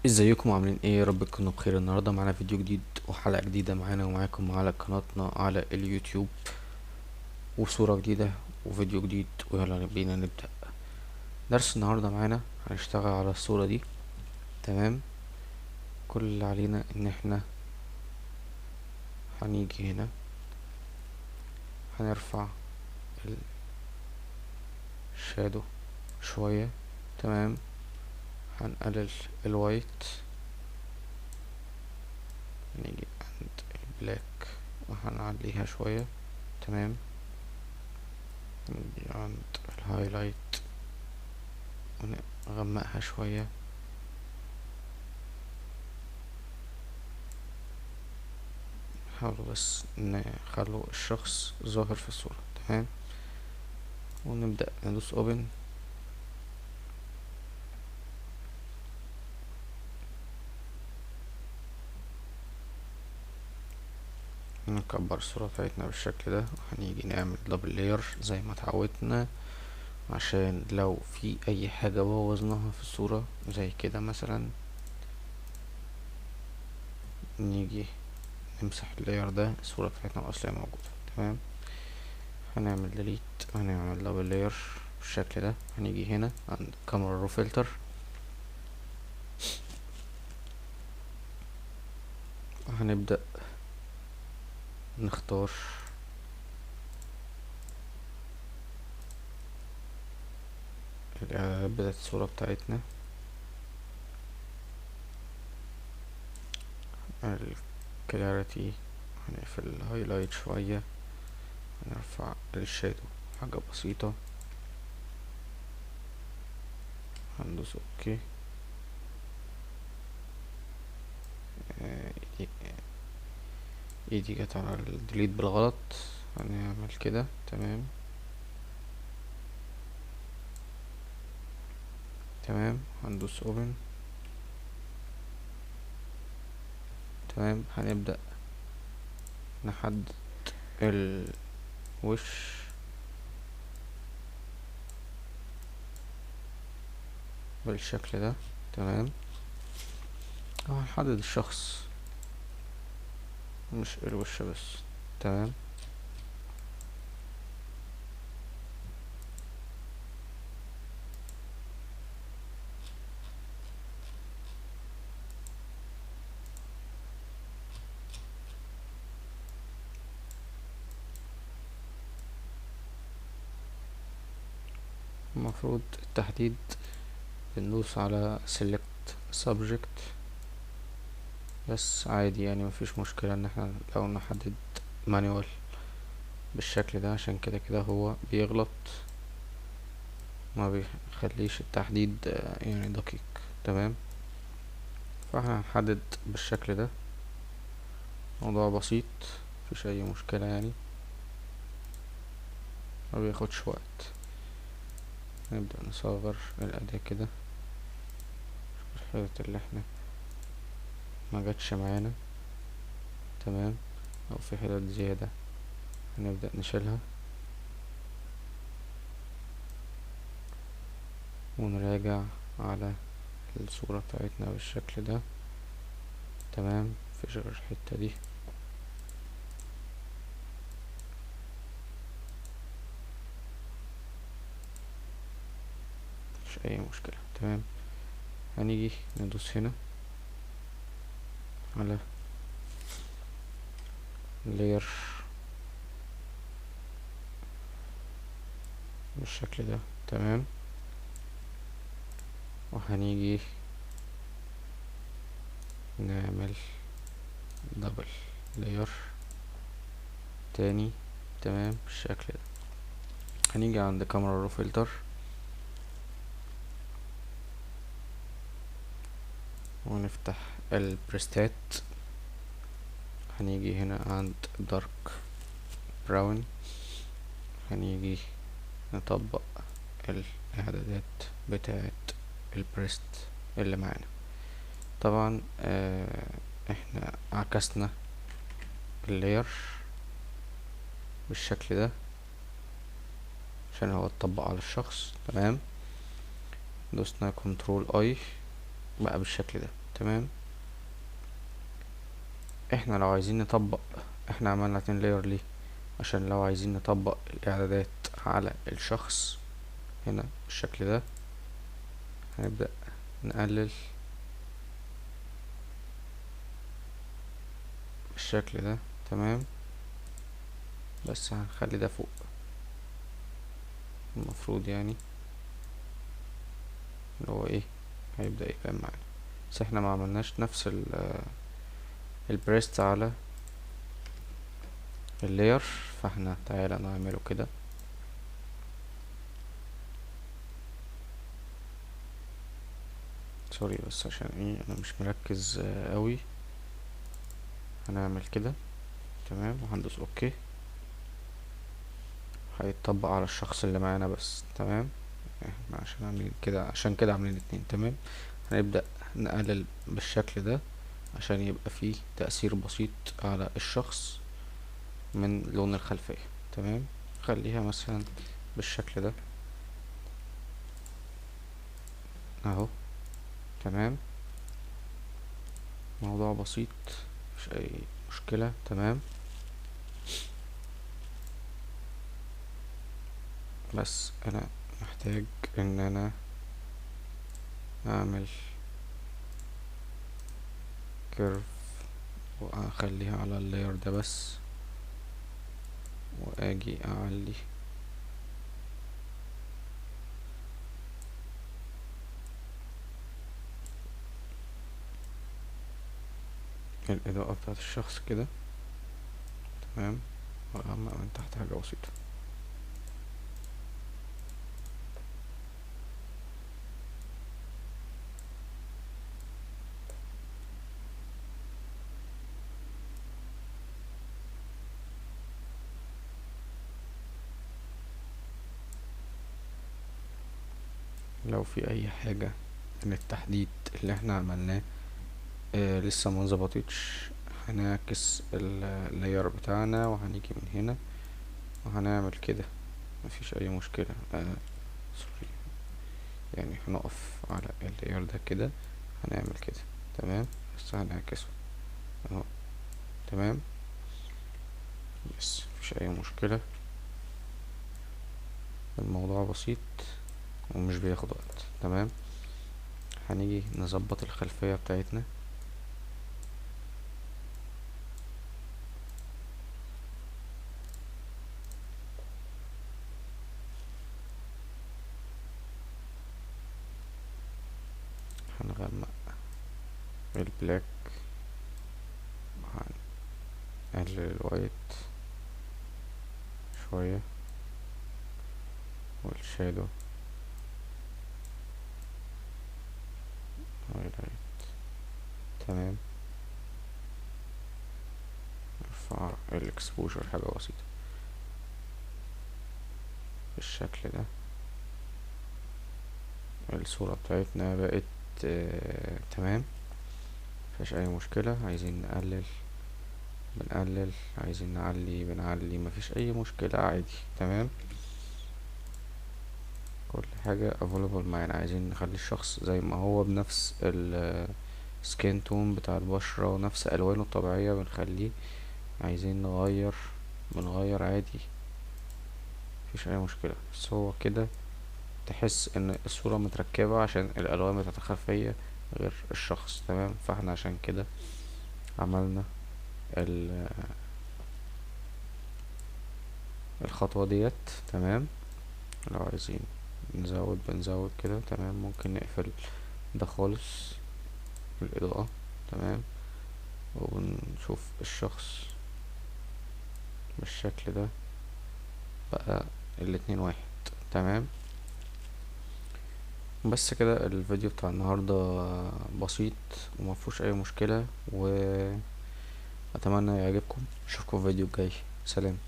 ازيكم عاملين ايه؟ يا رب تكونوا بخير. النهارده معانا فيديو جديد وحلقة جديدة معانا ومعاكم على قناتنا على اليوتيوب، وصورة جديدة وفيديو جديد. ويلا بينا نبدأ درس النهارده. معانا هنشتغل على الصورة دي. تمام. كل اللي علينا ان احنا هنيجي هنا، هنرفع الشادو شوية. تمام. هنقلل الوايت، نيجي عند البلاك وهنعليها شوية. تمام. نيجي عند الهايلايت ونغمقها شوية. حاولوا بس نخلوا الشخص ظاهر في الصورة. تمام. ونبدأ ندوس اوبن. نكبر الصورة بتاعتنا بالشكل ده، وهنيجي نعمل دبل لاير زي ما اتعودنا، عشان لو في اي حاجة بوظناها في الصورة زي كده مثلا نيجي نمسح اللاير ده، الصورة بتاعتنا الأصلية موجودة. تمام. هنعمل ديليت وهنعمل دبل لاير بالشكل ده. هنيجي هنا عند كاميرا رو فلتر، وهنبدأ نختار الإعدادات بتاعت الصورة بتاعتنا، الكلاريتي، هنقفل الهايلايت شوية، هنرفع الشادو حاجة بسيطة، هندوس اوكي. ايدي ايدي جت على الديليت بالغلط، هنعمل كده. تمام. تمام. هندوس اوبن. تمام. هنبدأ نحدد الوش بالشكل ده. تمام. هنحدد الشخص مش الوش بس. تمام. المفروض التحديد بندوس على select subject، بس عادي يعني مفيش مشكلة ان احنا لو نحدد مانيوال بالشكل ده، عشان كده كده هو بيغلط، ما بيخليش التحديد يعني دقيق. تمام. فاحنا هنحدد بالشكل ده، موضوع بسيط مفيش اي مشكلة يعني، ما بياخدش وقت. نبدأ نصغر الأداة كده، الحتت اللي احنا ما جاتش معانا. تمام. او في حتت زيادة هنبدأ نشيلها ونراجع على الصورة بتاعتنا بالشكل ده. تمام. مفيش غير الحتة دي. مفيش اي مشكلة. تمام. هنيجي ندوس هنا على layer بالشكل ده. تمام. وهنيجي نعمل دبل layer تاني. تمام. بالشكل ده. هنيجي عند كاميرا رو فلتر ونفتح البريستات. هنيجي هنا عند دارك براون، هنيجي نطبق الاعدادات بتاعة البريست اللي معانا. طبعا احنا عكسنا اللاير بالشكل ده عشان هو اتطبق على الشخص. تمام. دوسنا كنترول اي بقى بالشكل ده. تمام. احنا لو عايزين نطبق، احنا عملنا 2 لاير ليه؟ عشان لو عايزين نطبق الاعدادات على الشخص هنا بالشكل ده، هنبدأ نقلل بالشكل ده. تمام. بس هنخلي ده فوق المفروض، يعني اللي هو ايه، هيبدأ يبان معانا. بس احنا ما عملناش نفس البريست على اللاير، فاحنا تعالى نعمله كده. سوري بس عشان ايه انا مش مركز قوي. هنعمل كده. تمام. وهندوس اوكي. هيتطبق على الشخص اللي معانا بس. تمام. احنا عشان عاملين كده، عشان كده عاملين 2. تمام. هنبدأ نقلل بالشكل ده عشان يبقى فيه تأثير بسيط على الشخص من لون الخلفية. تمام. خليها مثلا بالشكل ده اهو. تمام. موضوع بسيط، مش اي مشكلة. تمام. بس انا محتاج ان انا اعمل كيرف واخليها على اللاير ده بس، واجي اعلي الاضاءة بتاعت الشخص كده. تمام. واغمق من تحت حاجة بسيطة. لو في اي حاجة من التحديد اللي احنا عملناه لسه ما ظبطتش، هنعكس اللاير بتاعنا وهنيجي من هنا وهنعمل كده. مفيش اي مشكلة. سوري، يعني هنقف على اللاير ده كده، هنعمل كده. تمام. بس هنعكسه اهو. تمام. بس مفيش اي مشكلة، الموضوع بسيط ومش بياخد وقت. تمام. هنيجي نظبط الخلفية بتاعتنا. هنغمق البلاك، هنقلل الوايت شوية والشادو هايلايت. تمام. نرفع الاكسبوجر حاجة بسيطة بالشكل ده. الصورة بتاعتنا بقت تمام. مفيش اي مشكلة. عايزين نقلل بنقلل، عايزين نعلي بنعلي، مفيش اي مشكلة عادي. تمام. كل حاجة available معانا. عايزين نخلي الشخص زي ما هو بنفس السكين تون بتاع البشرة ونفس الوانه الطبيعية بنخليه. عايزين نغير بنغير عادي، مفيش اي مشكلة. بس هو كده تحس ان الصورة متركبة عشان الالوان بتاعت الخلفية غير الشخص. تمام. فاحنا عشان كده عملنا الخطوة ديت. تمام. لو عايزين نزود بنزود كده. تمام. ممكن نقفل ده خالص الإضاءة. تمام. ونشوف الشخص بالشكل ده، بقى الاتنين واحد. تمام. بس كده الفيديو بتاع النهاردة بسيط ومفهوش اي مشكلة، واتمنى يعجبكم. اشوفكم في الفيديو الجاي. سلام.